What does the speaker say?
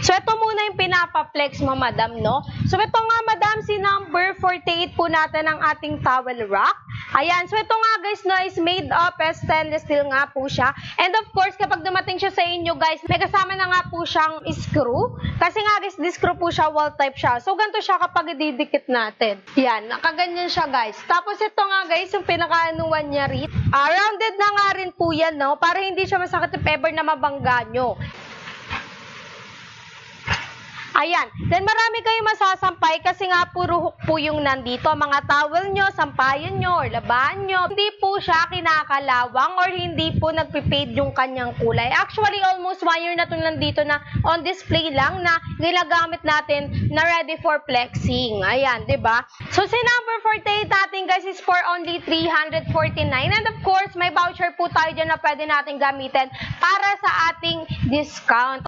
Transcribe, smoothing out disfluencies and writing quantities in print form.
So, ito muna yung pinapa-flex mo, madam, no? So, ito nga, madam, si number 48 po natin ang ating towel rack. Ayan. So, ito nga, guys, no, is made of stainless steel nga po siya. And of course, kapag dumating siya sa inyo, guys, may kasama na nga po siyang screw. Kasi nga, guys, this screw po siya, wall type siya. So, ganito siya kapag ididikit natin. Yan. Nakaganyan siya, guys. Tapos, ito nga, guys, yung pinaka-anuan niya rin. Rounded na nga rin po yan, no? Para hindi siya masakit if ever na mabangga nyo. Ayan. Then, marami kayong masasampay kasi nga puro hook po yung nandito. Mga towel nyo, sampayan nyo, or labahan nyo. Hindi po siya kinakalawang or hindi po nagpipade yung kanyang kulay. Actually, almost 1 year na ito nandito na on display lang na ginagamit natin na ready for flexing. Ayan, ba diba? So, si number 48 natin, guys, is for only 349. And of course, may voucher po tayo dyan na pwede natin gamitin para sa ating discount.